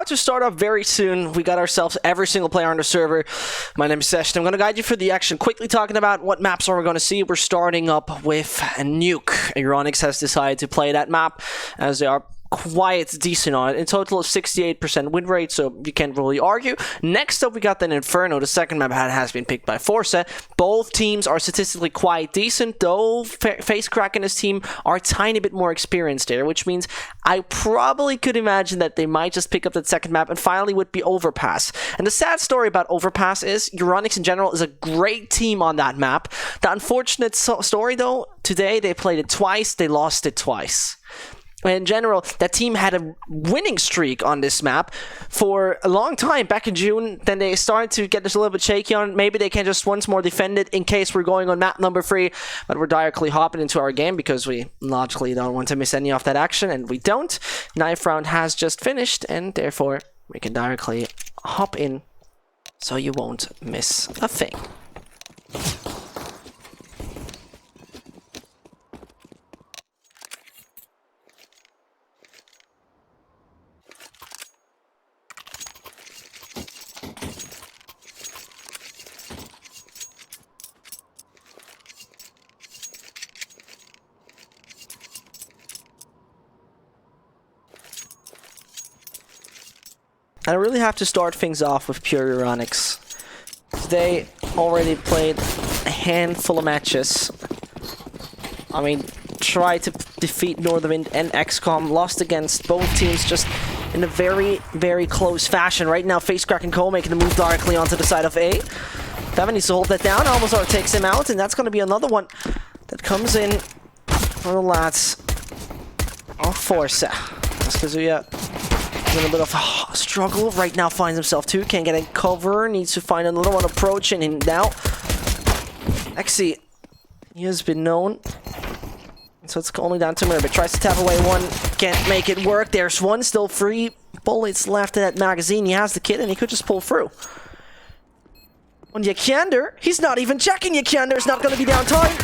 to start off very soon. We got ourselves every single player on the server. My name is Sesh, and I'm going to guide you through the action. Quickly talking about what maps are we going to see. We're starting up with a nuke. EURONICS has decided to play that map, as they are quite decent on it. In total, 68% win rate, so you can't really argue. Next up, we got the Inferno. The second map has been picked by forZe. Both teams are statistically quite decent, though FaceCrack and his team are a tiny bit more experienced there, which means I probably could imagine that they might just pick up that second map and finally would be Overpass. And the sad story about Overpass is EURONICS in general is a great team on that map. The unfortunate story, though, today they played it twice, they lost it twice. In general, that team had a winning streak on this map for a long time back in June. Then they started to get this a little bit shaky on it. Maybe they can just once more defend it in case we're going on map number 3. But we're directly hopping into our game because we logically don't want to miss any of that action, and we don't. 9th round has just finished, and therefore we can directly hop in so you won't miss a thing. I really have to start things off with pure EURONICS. They already played a handful of matches. I mean, tried to defeat Northwind and XCOM, lost against both teams just in a very, very close fashion. Right now, FaceCrack and Cole making the move directly onto the side of A. Devin needs to hold that down. Almazar takes him out, and that's going to be another one that comes in for the lads of forZe. That's Kazuya. In a bit of a struggle right now, finds himself too, can't get a cover, needs to find another one approaching, and now Exy, he has been known, so it's only down to Murbit, tries to tap away one, can't make it work. There's one, still 3 bullets left in that magazine. He has the kit and he could just pull through. On Yakander, he's not even checking. Yakander's not going to be down time.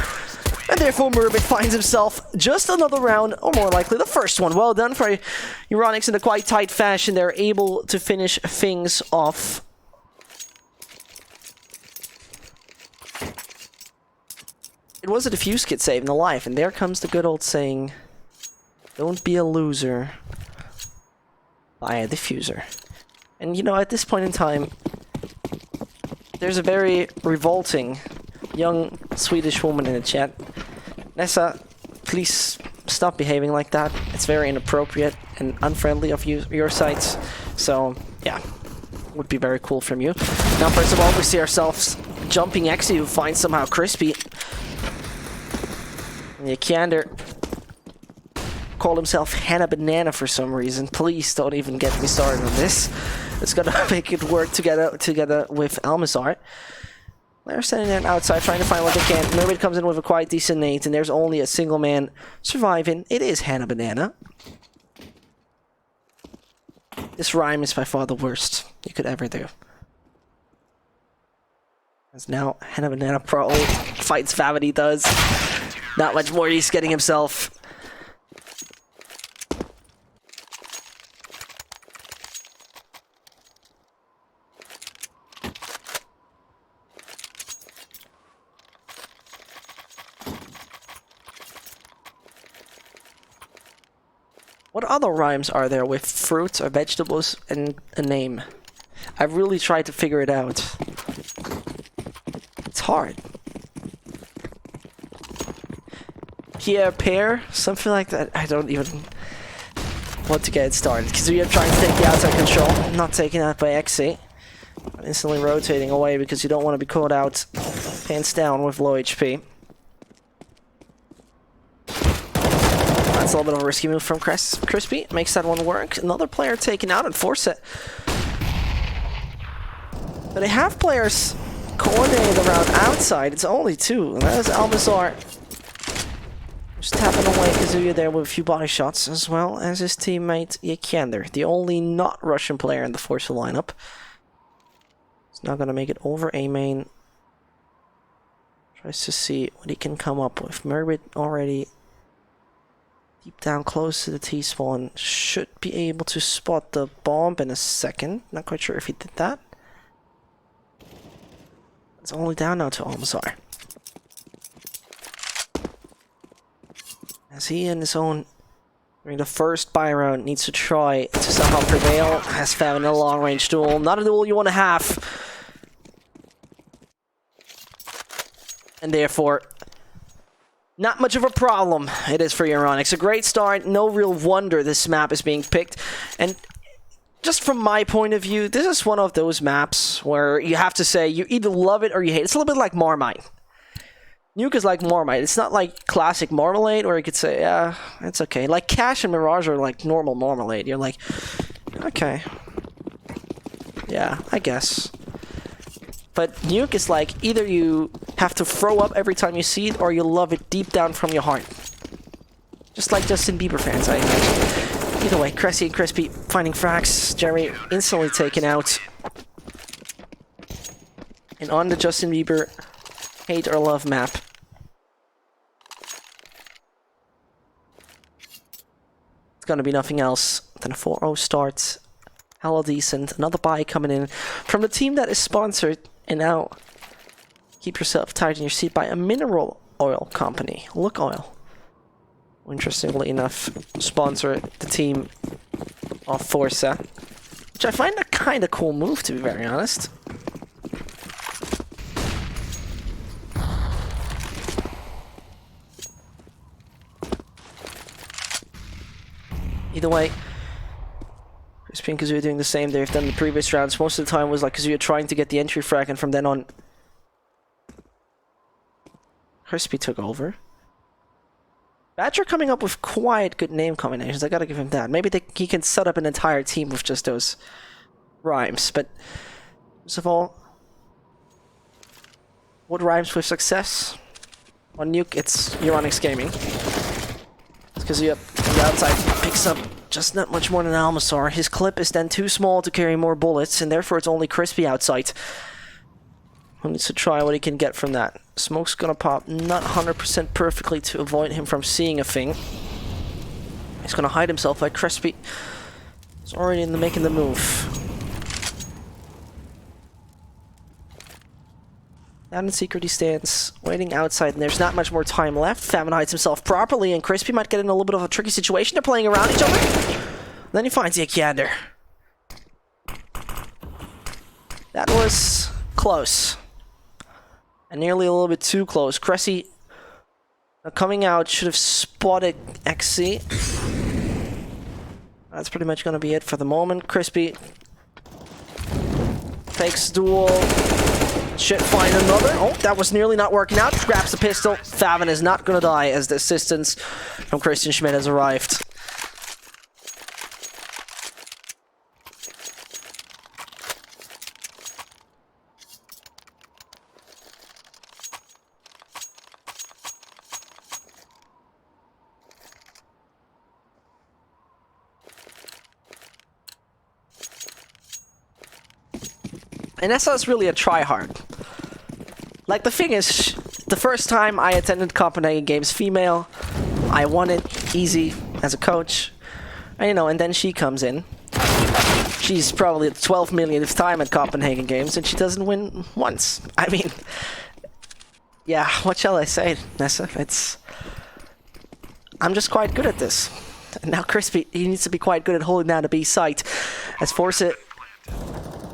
And therefore, Murbit finds himself just another round, or more likely the first one. Well done for EURONICS in a quite tight fashion. They're able to finish things off. It was a defuse kit saving the life, and there comes the good old saying, don't be a loser, buy a diffuser. And you know, at this point in time, there's a very revolting young Swedish woman in the chat. Nessa, please stop behaving like that. It's very inappropriate and unfriendly of your sides. So, yeah, would be very cool from you. Now, first of all, we see ourselves jumping Exy, who finds somehow Crispy. And Yakander called himself Hannah Banana for some reason. Please don't even get me started on this. It's gonna make it work together with Almazar. They're standing there outside trying to find what they can. Mermaid comes in with a quite decent nade, and there's only a single man surviving. It is Hannah Banana. This rhyme is by far the worst you could ever do. As now, Hannah Banana Pro fights Favity does. Not much more he's getting himself. What other rhymes are there with fruits or vegetables and a name? I've really tried to figure it out. It's hard. Pierre, pear, something like that. I don't even want to get it started. Because we are trying to take the outside control. Not taken out by Exy. Instantly rotating away because you don't want to be caught out pants down with low HP. That's a little bit of a risky move from Crispy. Makes that one work. Another player taken out and forZe. But they have players coordinated around outside. It's only 2. And that is Almazar. Just tapping away Kazuya there with a few body shots, as well as his teammate Yakander, the only not Russian player in the forZe lineup. He's now going to make it over A main. Tries to see what he can come up with. Murbit already Deep down close to the T-spawn. Should be able to spot the bomb in a second. Not quite sure if he did that. It's only down now to Almazar. As he in his own, during the first buy round, needs to try to somehow prevail. Has found a long-range duel. Not a duel you want to have. And therefore, not much of a problem it is for EURONICS. A great start. No real wonder this map is being picked. And just from my point of view, this is one of those maps where you have to say you either love it or you hate it. It's a little bit like Marmite. Nuke is like Marmite. It's not like classic Marmalade where you could say, yeah, it's okay. Like Cash and Mirage are like normal Marmalade. You're like, okay. Yeah, I guess. But Nuke is like, either you have to throw up every time you see it, or you love it deep down from your heart. Just like Justin Bieber fans, I imagine. Either way, Cressy and Crispy finding frags. Jerry instantly taken out. And on the Justin Bieber hate or love map. It's gonna be nothing else than a 4-0 start. Hella decent. Another buy coming in from the team that is sponsored. And now, keep yourself tight in your seat by a mineral oil company. Look Oil. Interestingly enough, sponsor the team of forZe. Which I find a kind of cool move, to be very honest. Either way, Crispy and Kazuya doing the same they've done in the previous rounds. Most of the time was like Kazuya trying to get the entry frag, and from then on, Crispy took over. Badger coming up with quite good name combinations. I gotta give him that. Maybe he can set up an entire team with just those rhymes. But first of all, what rhymes with success? On Nuke, it's EURONICS Gaming. It's Kazuya on the outside picks up just not much more than Almazar. His clip is then too small to carry more bullets, and therefore it's only Crispy outside who needs to try what he can get from that. Smoke's gonna pop not 100% perfectly to avoid him from seeing a thing. He's gonna hide himself like Crispy. He's already in the making the move. Down in secret he stands, waiting outside, and there's not much more time left. Famine hides himself properly, and Crispy might get in a little bit of a tricky situation. They're playing around each other. Then he finds the Ikander. That was close. And nearly a little bit too close. Cressy coming out should have spotted XC. That's pretty much going to be it for the moment. Crispy fakes duel. Should find another. Oh, that was nearly not working out. Grabs the pistol. Favin is not going to die as the assistance from Christian Schmidt has arrived. And that's really a try-hard. Like, the thing is, the first time I attended Copenhagen Games female, I won it easy as a coach. And, you know, and then she comes in. She's probably the 12 millionth time at Copenhagen Games, and she doesn't win once. I mean, yeah, what shall I say, Nessa? I'm just quite good at this. And now Crispy, he needs to be quite good at holding down a B site. As forZe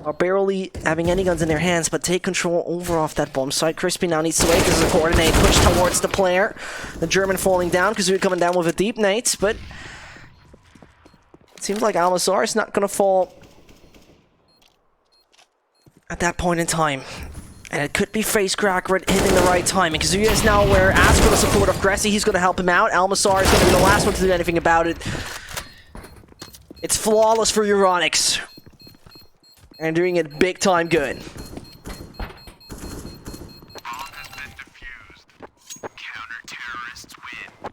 are barely having any guns in their hands, but take control over off that bomb site. Crispy now needs to wait. This is a coordinate push towards the player. The German falling down. Kazuya coming down with a deep nade, but it seems like Almazar is not going to fall at that point in time. And it could be Face Cracker hitting the right time. And Kazuya is now aware, asks for the support of Cressy. He's going to help him out. Almazar is going to be the last one to do anything about it. It's flawless for EURONICS. And doing it big time good. Bomb has been defused. Counter-terrorists win.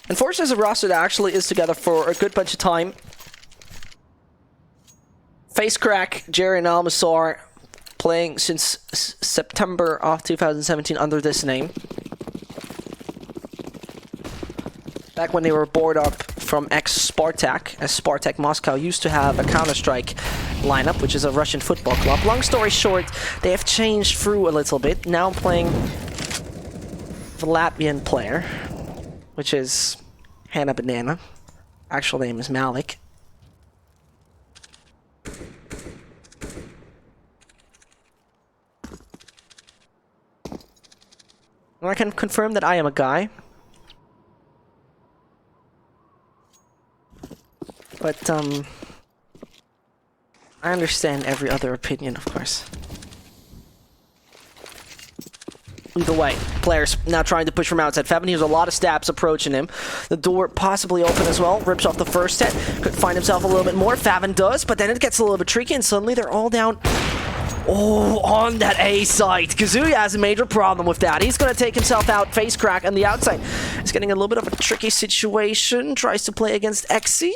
And forZe is a roster that actually is together for a good bunch of time. Face crack, Jerry and Almasar playing since September of 2017 under this name. Back when they were bored up from ex-Spartak, as Spartak Moscow used to have a Counter-Strike lineup, which is a Russian football club. Long story short, they have changed through a little bit. Now I'm playing the Latvian player, which is Hannah Banana. Actual name is Malik. And I can confirm that I am a guy. But, I understand every other opinion, of course. Either way, players now trying to push from outside. Faven hears a lot of stabs approaching him. The door possibly open as well. Rips off the first hit. Could find himself a little bit more. Faven does, but then it gets a little bit tricky, and suddenly they're all down. Oh, on that A site. Kazuya has a major problem with that. He's going to take himself out. Face crack on the outside. He's getting a little bit of a tricky situation. Tries to play against Xe.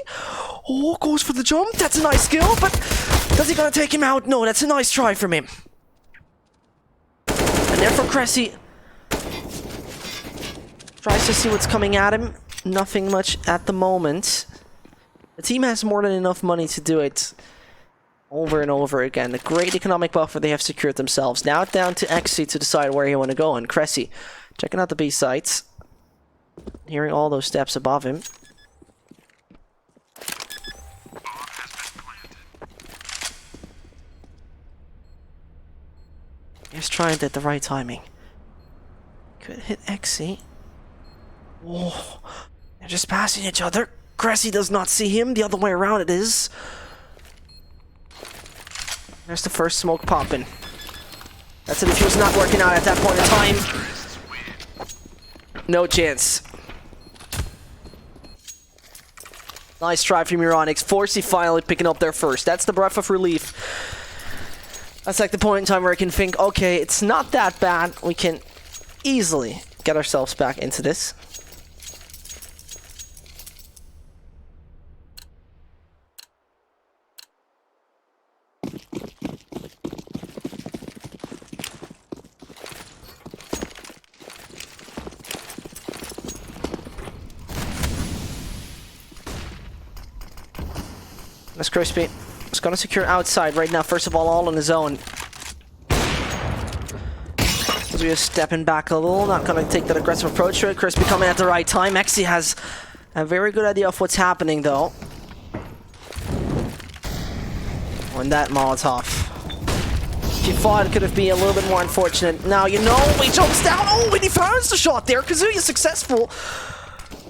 Oh, goes for the jump. That's a nice skill, but is he going to take him out? No, that's a nice try from him. And therefore, Cressy tries to see what's coming at him. Nothing much at the moment. The team has more than enough money to do it over and over again. A great economic buffer they have secured themselves. Now it's down to Xe to decide where you want to go. And Cressy checking out the B sites. Hearing all those steps above him. He's trying it at the right timing. Could hit Xe. Oh, they're just passing each other. Cressy does not see him. The other way around it is. There's the first smoke popping. That's it. If he was not working out at that point in time, no chance. Nice try from EURONICS. forZe finally picking up their first. That's the breath of relief. That's like the point in time where I can think, okay, it's not that bad. We can easily get ourselves back into this. That's Crispy. It's gonna secure outside right now. First of all on his own. We're just stepping back a little. Not gonna take that aggressive approach to it. Crispy coming at the right time. Xe has a very good idea of what's happening, though. When that Molotov. If you thought it could have been a little bit more unfortunate. Now you know he jumps down. Oh, and he finds the shot there. Kazuya is successful.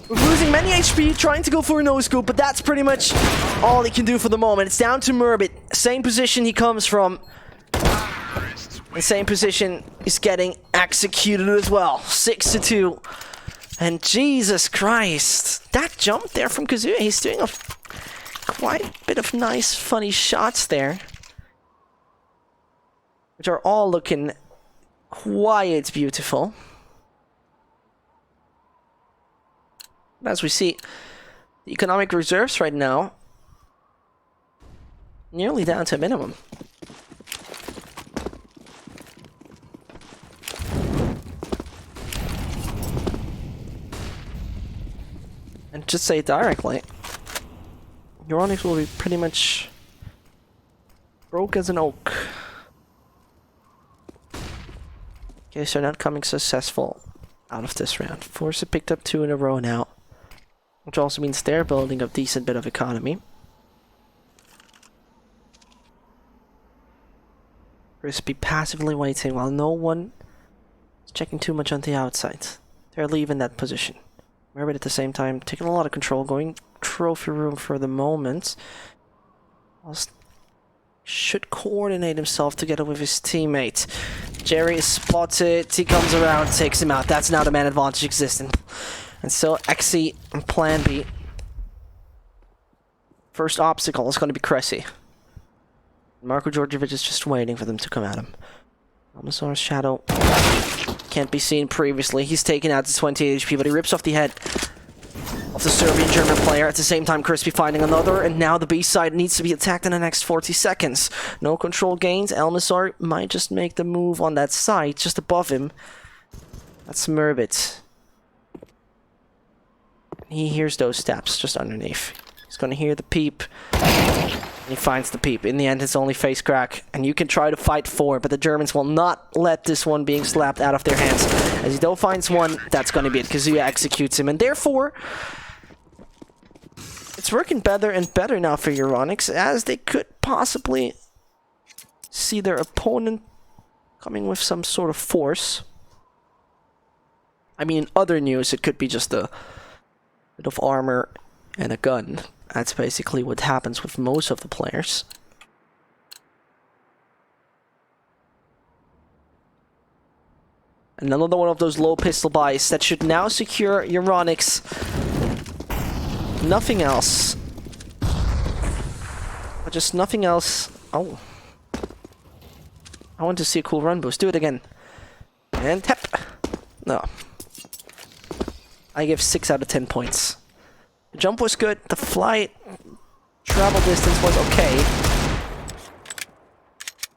Losing many HP, trying to go for a no-scope, but that's pretty much all he can do for the moment. It's down to Murbit. Same position he comes from. The same position he's getting executed as well. 6-2. And Jesus Christ. That jump there from Kazuya, he's doing quite a bit of nice, funny shots there. Which are all looking quite beautiful. As we see, the economic reserves right now nearly down to a minimum. And just say it directly, EURONICS will be pretty much broke as an oak. Okay, so not coming successful out of this round. forZe picked up 2 in a row now. Which also means they're building a decent bit of economy. Crispy passively waiting while no one is checking too much on the outside. They're leaving that position. Murbit at the same time taking a lot of control, going trophy room for the moment. Whilst should coordinate himself together with his teammate. Jerry is spotted, he comes around, takes him out. That's now the man advantage existing. And so Xe on plan B. First obstacle is going to be Cressy. Marko Djordjevic is just waiting for them to come at him. Almasar's shadow can't be seen previously. He's taken out to 28 HP, but he rips off the head of the Serbian-German player. At the same time, Crispy finding another, and now the B side needs to be attacked in the next 40 seconds. No control gains. Elmasar might just make the move on that side, just above him. That's Murbit. He hears those steps just underneath. He's gonna hear the peep. He finds the peep. In the end, it's only face crack, and you can try to fight for, but the Germans will not let this one being slapped out of their hands. As he though finds one, that's going to be it. Kazuya executes him, and therefore, it's working better and better now for EURONICS, as they could possibly see their opponent coming with some sort of force. I mean, in other news, it could be just a bit of armor and a gun. That's basically what happens with most of the players. Another one of those low pistol buys that should now secure EURONICS. Nothing else. Just nothing else. Oh. I want to see a cool run boost. Do it again. And tap. No. I give 6 out of 10 points. The jump was good. The flight travel distance was okay.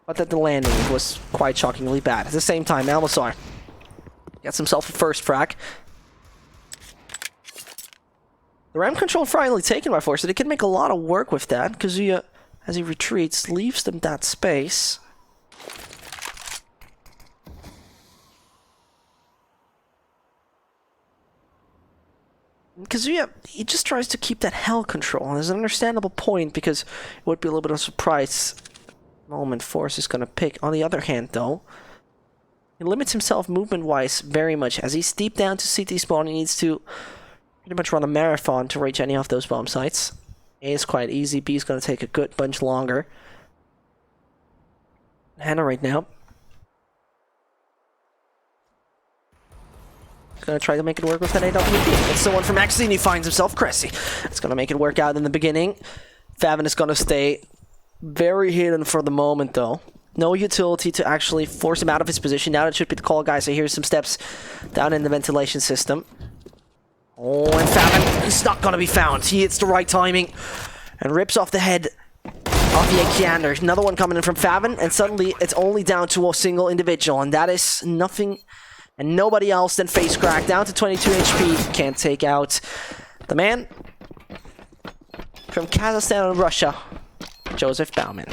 But at the landing, it was quite shockingly bad. At the same time, Almasar gets himself a first frag. The ram control finally taken by forZe, so they can make a lot of work with that. Kazuya, as he retreats, leaves them that space. Kazuya, he just tries to keep that hell control, and there's an understandable point because it would be a little bit of a surprise moment forZe is going to pick. On the other hand, though, he limits himself movement-wise very much. As he's deep down to CT spawn, he needs to pretty much run a marathon to reach any of those bomb sites. A is quite easy, B is going to take a good bunch longer. Hannah right now. Gonna try to make it work with that AWP. It's the one from Maxine. He finds himself Cressy. It's gonna make it work out in the beginning. Favin is gonna stay very hidden for the moment, though. No utility to actually force him out of his position. Now it should be the call, guys. So here's some steps down in the ventilation system. Oh, and Favin, he's not gonna be found. He hits the right timing and rips off the head of the Akiander. Another one coming in from Favin, and suddenly it's only down to a single individual, and that is nothing and nobody else than Face Crack, down to 22 HP. Can't take out the man from Kazakhstan and Russia, Joseph Bauman.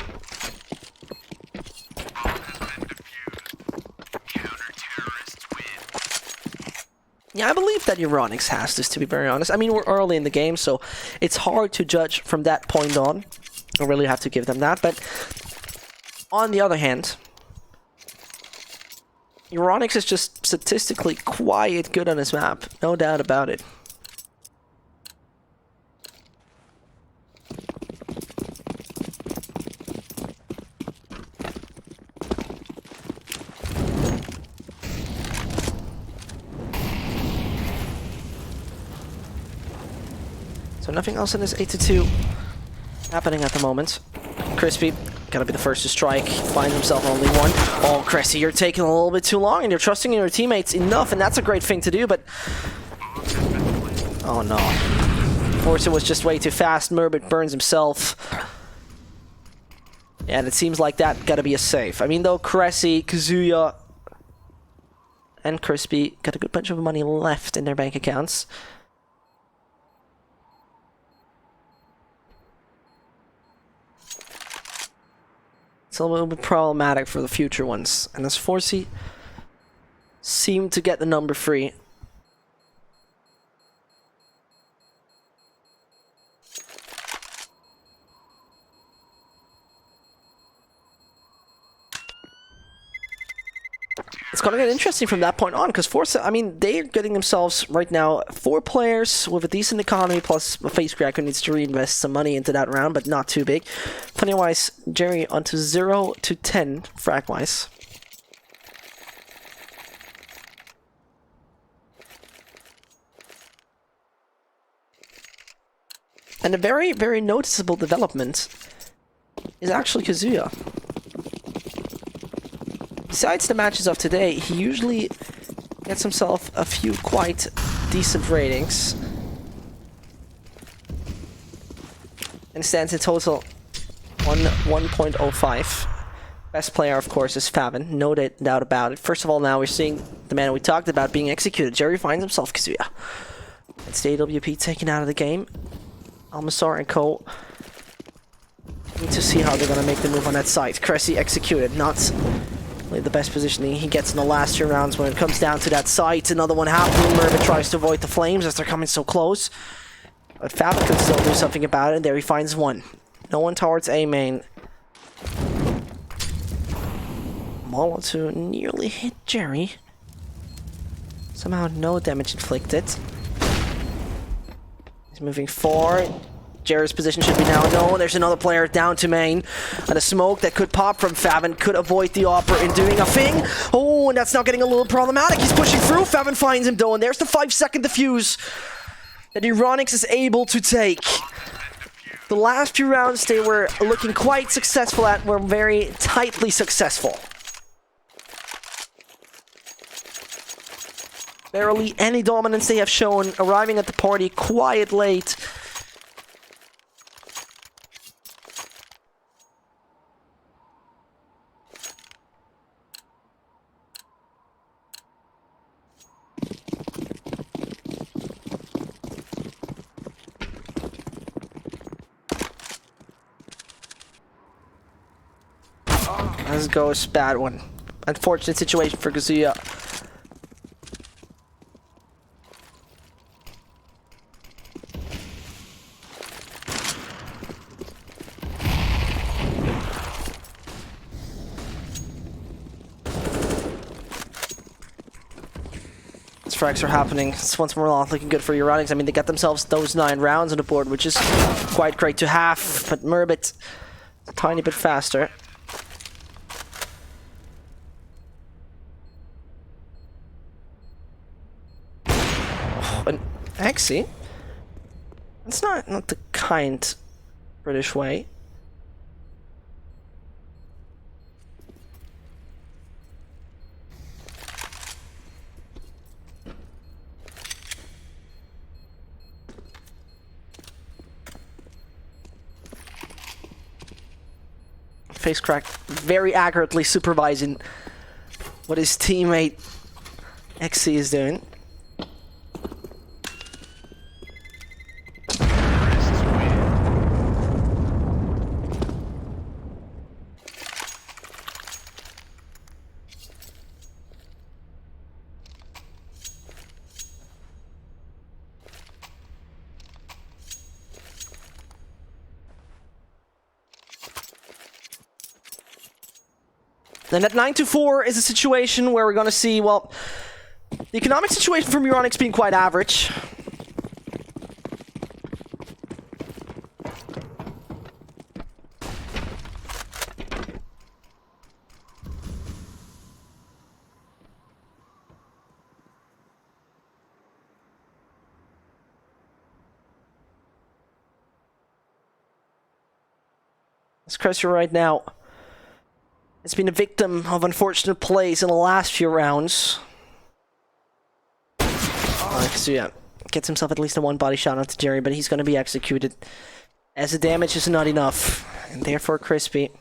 Yeah, I believe that EURONICS has this, to be very honest. I mean, we're early in the game, so it's hard to judge from that point on. I really have to give them that, but on the other hand, EURONICS is just statistically quite good on this map, no doubt about it. So nothing else in this 8-2 happening at the moment. Crispy gotta be the first to strike. Finds himself only one. Oh, Cressy, you're taking a little bit too long, and you're trusting in your teammates enough, and that's a great thing to do, but... Oh, no. forZe was just way too fast. Murbit burns himself. And it seems like that gotta be a save. I mean, though, Cressy, Kazuya, and Crispy got a good bunch of money left in their bank accounts. It's a little bit problematic for the future ones. And as forZe seem to get the number 3. It's gonna get interesting from that point on, because forZe, I mean, they're getting themselves right now 4 players with a decent economy, plus a face crack who needs to reinvest some money into that round, but not too big. Funny-wise, Jerry onto 0 to 10 frag-wise. And a very, very noticeable development is actually Kazuya. Besides the matches of today, he usually gets himself a few quite decent ratings. and stands in total 1.05. Best player, of course, is Favin. No doubt about it. First of all, now we're seeing the man we talked about being executed. Jerry finds himself Kazuya. It's the AWP taken out of the game. Almasar and Co. need to see how they're going to make the move on that side. Cressy executed. Not really the best positioning he gets in the last 2 rounds when it comes down to that site. Another one happening. Mervin tries to avoid the flames as they're coming so close. But Favin could still do something about it. There he finds one. No one towards A main. Molotov nearly hit Jerry. Somehow no damage inflicted. He's moving forward. Jerry's position should be now known. There's another player down to main. And a smoke that could pop from Favin could avoid the Opera in doing a thing. Oh, and that's now getting a little problematic. He's pushing through. Favin finds him though. And there's the 5-second defuse that EURONICS is able to take. The last few rounds they were looking quite successful at, were very tightly successful. Barely any dominance they have shown, arriving at the party quite late. As goes, bad one. Unfortunate situation for Kazuya. Frags are happening. It's once more not looking good for EURONICS. I mean, they got themselves those 9 rounds on the board, which is quite great to have. But Murbit, a tiny bit faster. And actually, it's not the kind British way. Face crack very accurately supervising what his teammate XC is doing. Then at 9-4 is a situation where we're going to see, well, the economic situation from EURONICS being quite average. As Cressy right now has been a victim of unfortunate plays in the last few rounds. So yeah, gets himself at least a 1 body shot onto Jerry, but he's going to be executed as the damage is not enough, and therefore Crispy.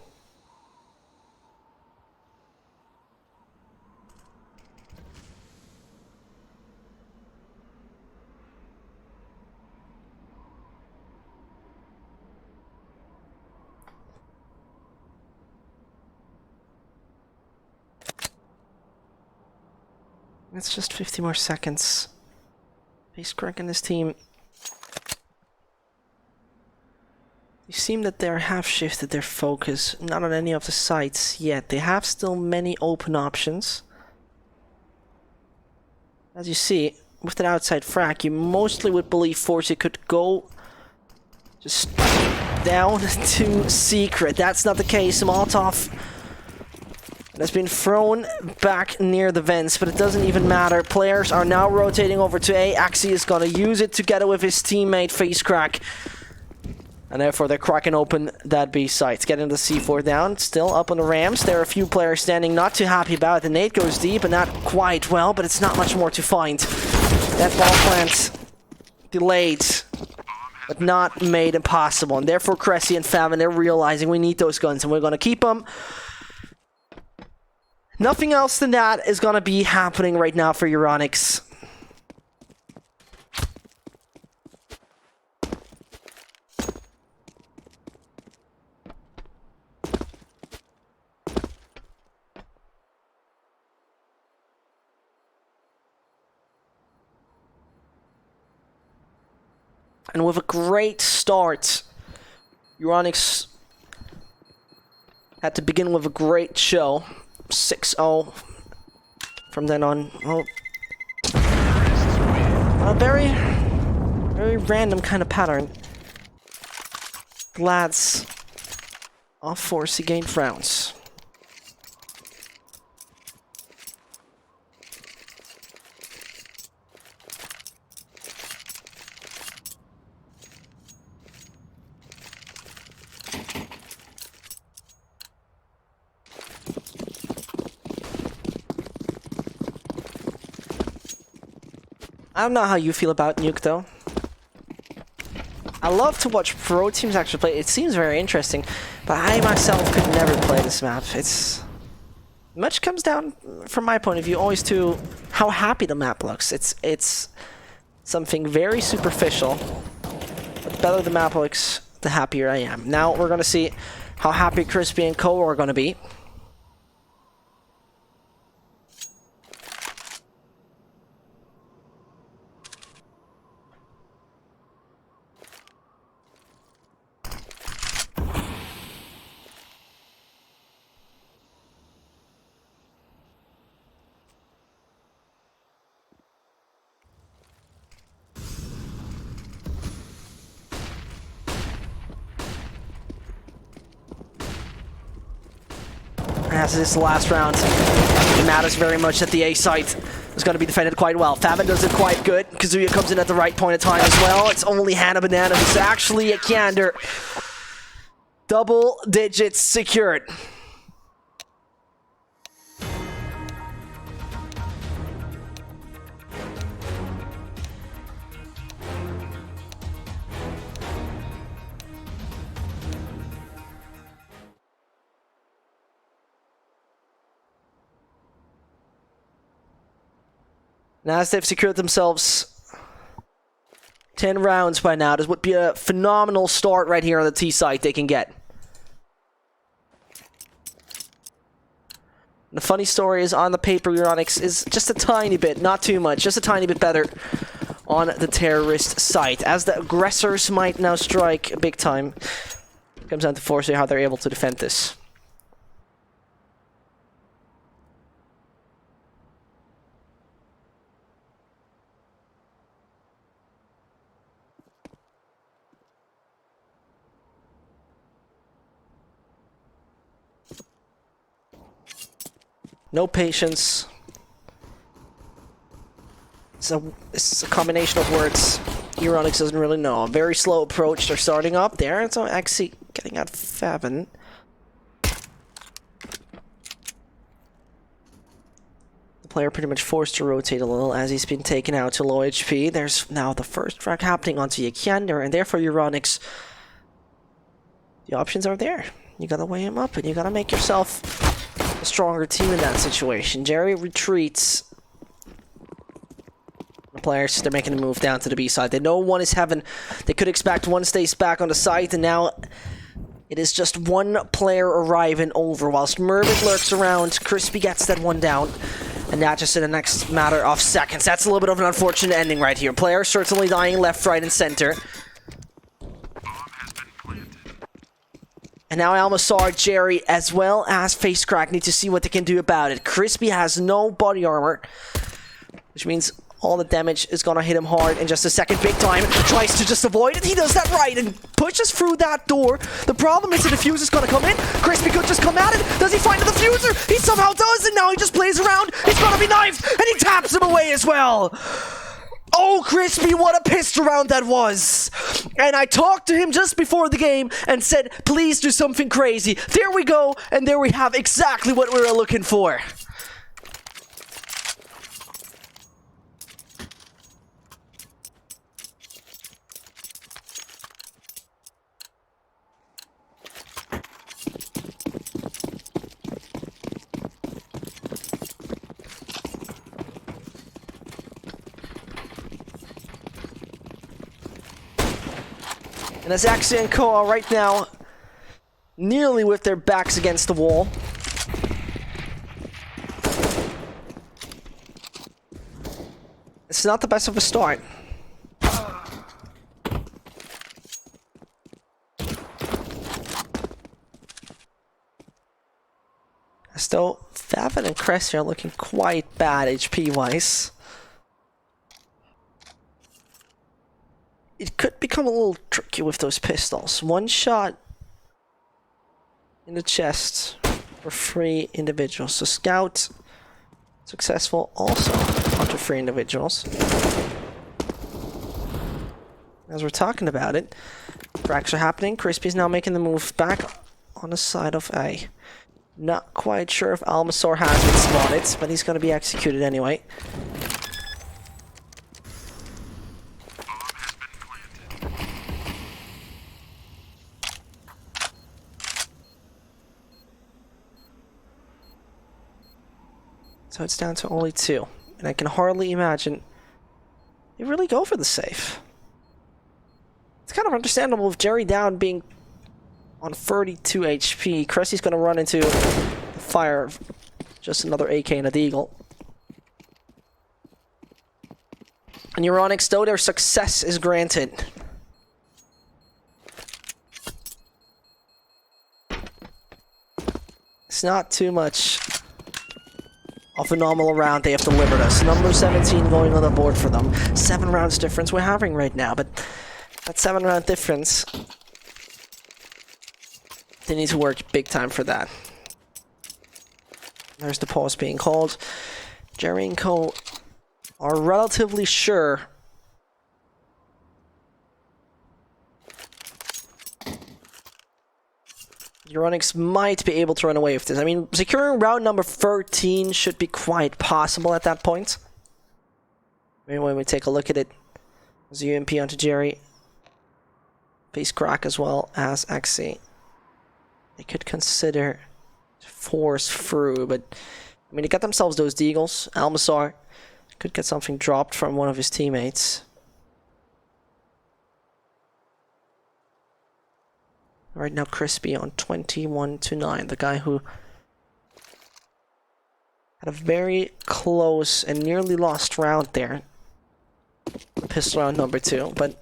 It's just 50 more seconds. He's cracking his team. You seem that they have shifted their focus, not on any of the sites yet. They have still many open options. As you see, with an outside frac, you mostly would believe forZe could go just down to secret. That's not the case. Molotov has been thrown back near the vents, but it doesn't even matter. Players are now rotating over to A. Axie is gonna use it together with his teammate Face Crack. And therefore they're cracking open that B site. Getting the C4 down, still up on the ramps. There are a few players standing not too happy about it. The nade goes deep and not quite well, but it's not much more to find. That ball plant delayed. but not made impossible. And therefore, Cressy and Favin, they're realizing we need those guns, and we're going to keep them. Nothing else than that is going to be happening right now for EURONICS. And with a great start, EURONICS had to begin with a great show. 6-0. From then on, well, a very random kind of pattern. Lads off forZe gained rounds. I don't know how you feel about Nuke, though. I love to watch pro teams actually play. It seems very interesting, but I myself could never play this map. It's much comes down, from my point of view, always to how happy the map looks. It's something very superficial. But the better the map looks, the happier I am. Now we're gonna see how happy Crispy and Co are gonna be. As this last round, it matters very much that the A site is going to be defended quite well. Favin does it quite good. Kazuya comes in at the right point of time as well. It's only Hannah Banana who's actually a Kander. Double digits secured. Now, as they've secured themselves 10 rounds by now, this would be a phenomenal start right here on the T site they can get. The funny story is, on the paper, EURONICS is just a tiny bit, not too much, just a tiny bit better on the terrorist site. As the aggressors might now strike big time, it comes down to forZe how they're able to defend this. No patience. It's a combination of words EURONICS doesn't really know. A very slow approach. They're starting up there, and so actually getting out Favin. The player pretty much forced to rotate a little as he's been taken out to low HP. There's now the first frag happening onto Yakander, and therefore EURONICS, the options are there. You gotta weigh him up, and you gotta make yourself a stronger team in that situation. Jerry retreats. The players, they're making a move down to the B side. They know one is heaven. They could expect one stays back on the site, and now it is just one player arriving over. Whilst Mervin lurks around, Crispy gets that one down. And that just in the next matter of seconds. That's a little bit of an unfortunate ending right here. Players certainly dying left, right, and center. And now Almasar, Jerry, as well as FaceCrack need to see what they can do about it. Crispy has no body armor, which means all the damage is gonna hit him hard in just a second. Big time tries to just avoid it. He does that right and pushes through that door. The problem is the diffuser is gonna come in. Crispy could just come at it. Does he find the diffuser? He somehow does, and now he just plays around. He's gonna be knifed, and he taps him away as well. Oh, Crispy, what a pissed round that was. And I talked to him just before the game and said, please do something crazy. There we go, and there we have exactly what we were looking for. And as Axie and Co are right now nearly with their backs against the wall. It's not the best of a start. Still, Favin and Cressy are looking quite bad HP-wise. It could become a little tricky with those pistols. One shot in the chest for 3 individuals. So Scout, successful also onto 3 individuals. As we're talking about it, cracks are happening. Crispy's now making the move back on the side of A. Not quite sure if Almasor has been spotted, but he's going to be executed anyway. So it's down to only 2. And I can hardly imagine they really go for the safe. It's kind of understandable with Jerry down being on 32 HP. Cressy's going to run into the fire of just another AK and a Deagle. And EURONICS, though, their success is granted. It's not too much a phenomenal round they have delivered us. Number 17 going on the board for them. 7 rounds difference we're having right now, but that 7 round difference, they need to work big time for that. There's the pause being called. Jerry and Co are relatively sure EURONICS might be able to run away with this. I mean, securing round number 13 should be quite possible at that point. Maybe when we take a look at it, there's a UMP onto Jerry. Face crack as well as Axie. They could consider force through, but I mean, they got themselves those Deagles. Almasar could get something dropped from one of his teammates. Right now, Crispy on 21-9, the guy who had a very close and nearly lost round there. The pistol round number 2, but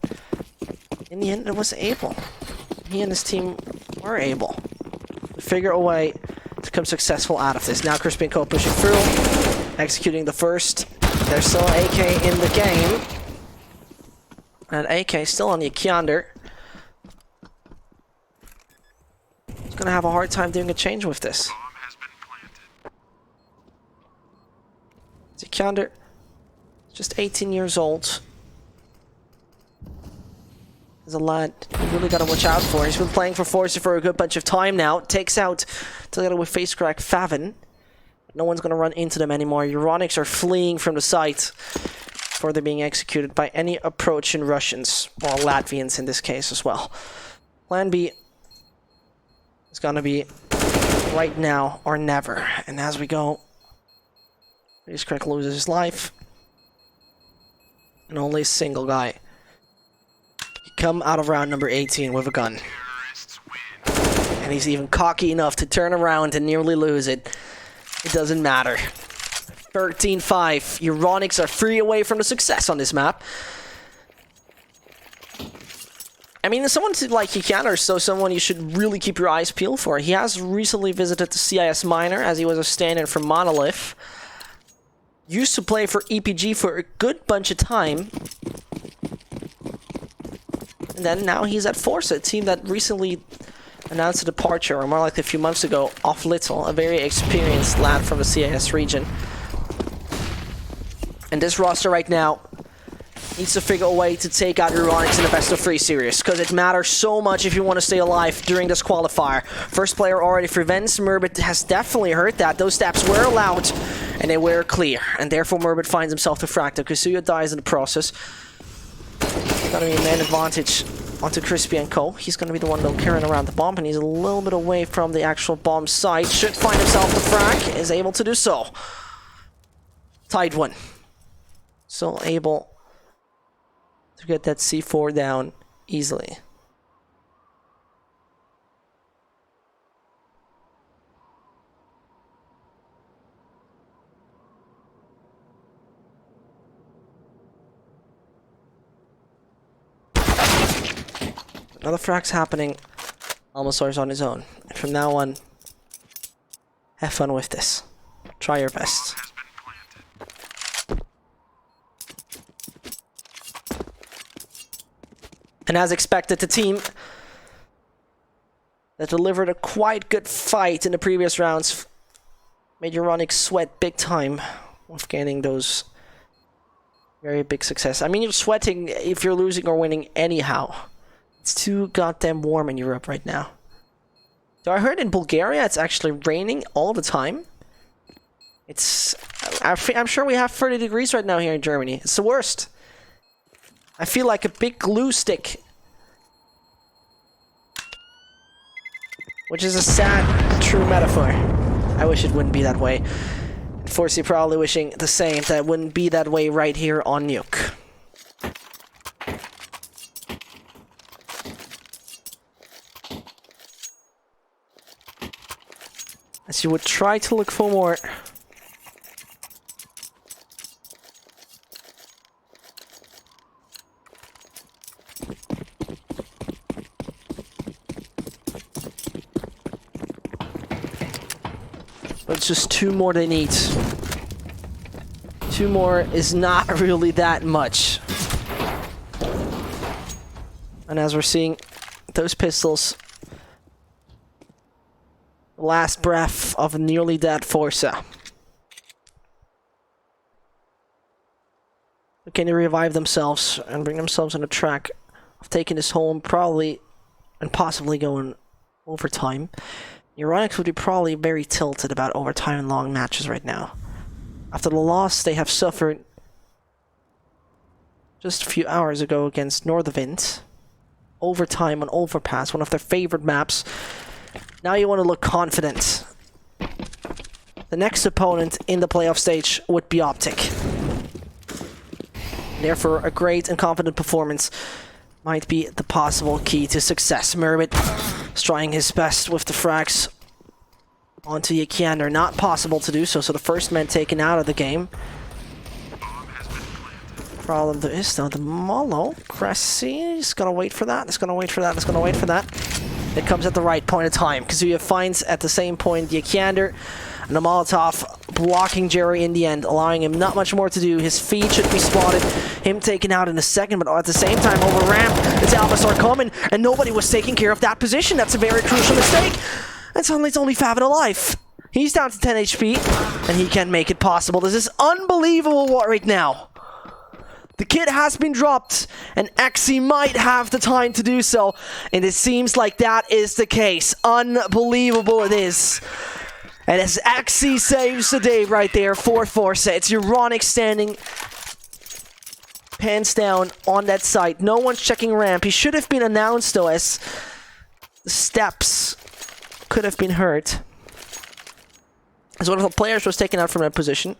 in the end, it was able. He and his team were able to figure a way to come successful out of this. Now Crispy and Co pushing through, executing the first. There's still an AK in the game. And AK still on the Kiander. He's gonna have a hard time doing a change with this. Kiander, just 18 years old. He's a lad you really gotta watch out for. He's been playing for forZe for a good bunch of time now. Takes out, together with face crack, Favin. No one's gonna run into them anymore. EURONICS are fleeing from the site before they're being executed by any approaching Russians, or Latvians in this case as well. Plan B is gonna be right now or never. And as we go, face crack loses his life. And only a single guy come out of round number 18 with a gun. And he's even cocky enough to turn around and nearly lose it. It doesn't matter. 13-5. EURONICS are 3 away from the success on this map. I mean, someone like Hikander is so someone you should really keep your eyes peeled for. He has recently visited the CIS minor as he was a stand-in for Monolith. Used to play for EPG for a good bunch of time. And then now he's at forZe, a team that recently announced a departure, or more like a few months ago, off Little, a very experienced lad from the CIS region. And this roster right now needs to figure a way to take out EURONICS in the best of 3 series, because it matters so much if you want to stay alive during this qualifier. First player already for Vents. Murbit has definitely heard that. Those steps were allowed, and they were clear. And therefore Murbit finds himself to fractal. Kasuya dies in the process. Gonna be a man advantage onto Crispy and Co. He's gonna be the one though carrying around the bomb, and he's a little bit away from the actual bomb site. Should find himself the frag, is able to do so. Tied 1. Still able to get that C4 down easily. Now the frag's happening. Almasaur's on his own. And from now on, have fun with this. Try your best. Has been planted. And as expected, the team that delivered a quite good fight in the previous rounds made EURONICS sweat big time with gaining those very big success. I mean, you're sweating if you're losing or winning anyhow. It's too goddamn warm in Europe right now. So I heard in Bulgaria it's actually raining all the time. I'm sure we have 30 degrees right now here in Germany. It's the worst. I feel like a big glue stick. Which is a sad, true metaphor. I wish it wouldn't be that way. forZe probably wishing the same, that it wouldn't be that way right here on Nuke. As you would try to look for more. But it's just 2 more they need. 2 more is not really that much. And as we're seeing, those pistols, last breath of a nearly dead forZe. Can they revive themselves and bring themselves on a track of taking this home, probably and possibly going overtime? EURONICS would be probably very tilted about overtime and long matches right now. After the loss they have suffered just a few hours ago against Northwind. Overtime on Overpass, one of their favorite maps. Now you want to look confident. The next opponent in the playoff stage would be Optic. Therefore, a great and confident performance might be the possible key to success. Mermit trying his best with the frags onto Ykiander. Not possible to do so, so the first man taken out of the game. Problem there is though, the Molo, Cressy, is gonna wait for that, it's gonna wait for that, it's gonna wait for that. It comes at the right point of time, because you finds at the same point Ykiander and the Molotov blocking Jerry in the end, allowing him not much more to do. His feet should be spotted, him taken out in a second, but at the same time over ramp, it's Almasaur coming, and nobody was taking care of that position. That's a very crucial mistake. And suddenly it's only Favin alive. He's down to 10 HP, and he can make it possible. This is unbelievable right now. The kid has been dropped, and Xe might have the time to do so, and it seems like that is the case. Unbelievable it is. And as Xe saves the day right there for forZe, it's EURONICS standing pants down on that site. No one's checking ramp. He should have been announced though, as the steps could have been heard. As one of the players was taken out from that position.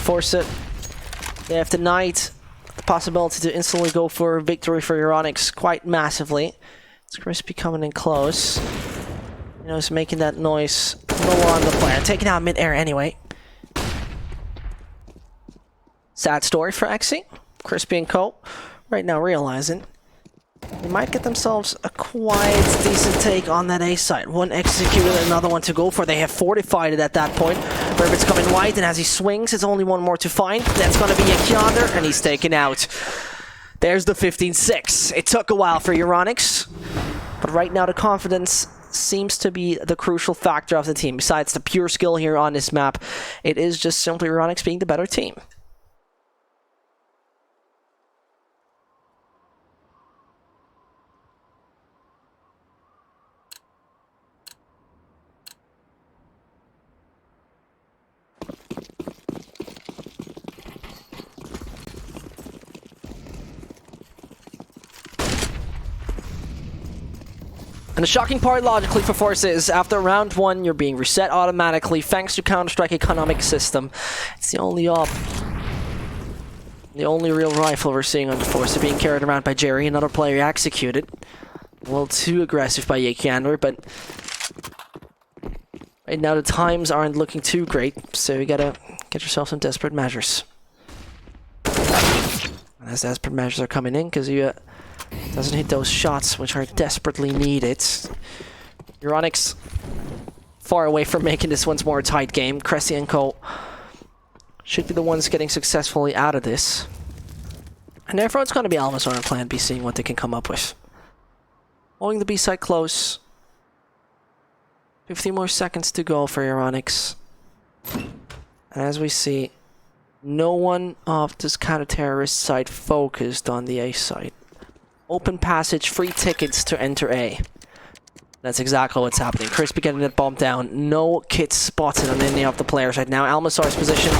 Force it. They have denied the possibility to instantly go for a victory for EURONICS quite massively. It's Crispy coming in close. You know, he's making that noise. No on the player. Taking out mid-air anyway. Sad story for Xe. Crispy and Co. right now realizing they might get themselves a quite decent take on that A site. One executed, another one to go for. They have fortified it at that point. Burbot's coming wide, and as he swings, it's only one more to find. That's going to be Ykiander, and he's taken out. There's the 15-6. It took a while for EURONICS, but right now the confidence seems to be the crucial factor of the team. Besides the pure skill here on this map, it is just simply EURONICS being the better team. And the shocking part, logically, for forZe is after round 1, you're being reset automatically thanks to Counter-Strike economic system. It's the only real rifle we're seeing on the forZe being carried around by Jerry. Another player executed. A little too aggressive by Yekander, but right now the times aren't looking too great, so you gotta get yourself some desperate measures. And as desperate measures are coming in, because you doesn't hit those shots which are desperately needed. EURONICS far away from making this once more a tight game. Cressy and Co should be the ones getting successfully out of this. And therefore it's going to be Almazor and Plan B seeing what they can come up with. Holding the B side close. 50 more seconds to go for EURONICS. And as we see, no one of this counter-terrorist side focused on the A side. Open passage, free tickets to enter A. That's exactly what's happening. Crispy getting that bomb down. No kits spotted on any of the players right now. Almazor's position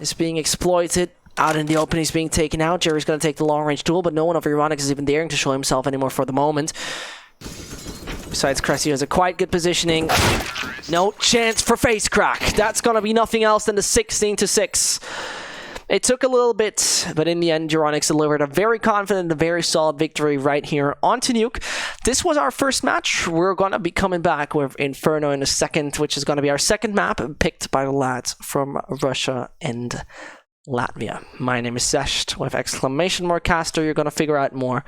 is being exploited. Out in the open, he's being taken out. Jerry's going to take the long-range duel, but no one of EURONICS is even daring to show himself anymore for the moment. Besides, Cressy has a quite good positioning. No chance for face crack. That's going to be nothing else than the 16-6. It took a little bit, but in the end, EURONICS delivered a very confident and very solid victory right here onto Nuke. This was our first match. We're going to be coming back with Inferno in a second, which is going to be our second map picked by the lads from Russia and Latvia. My name is Sesht with exclamation mark caster. You're going to figure out more.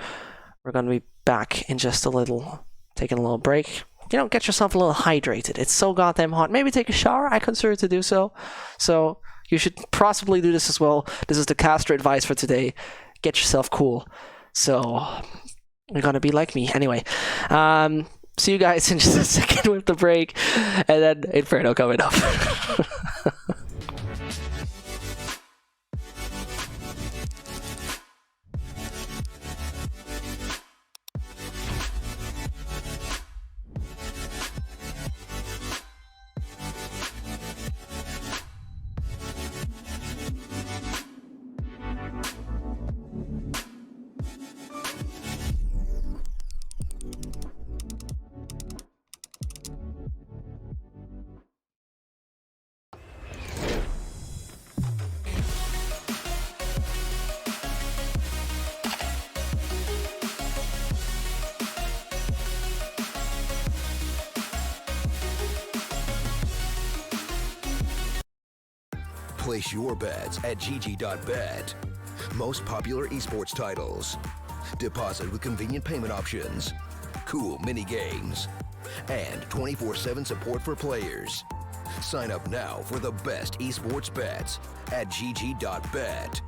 We're going to be back in just a little, taking a little break. You know, get yourself a little hydrated. It's so goddamn hot. Maybe take a shower. I consider to do so. So you should possibly do this as well. This is the caster advice for today. Get yourself cool. So you're gonna be like me. Anyway, see you guys in just a second with the break, and then Inferno coming up. Place your bets at gg.bet. Most popular esports titles. Deposit with convenient payment options. Cool mini games. And 24/7 support for players. Sign up now for the best esports bets at gg.bet.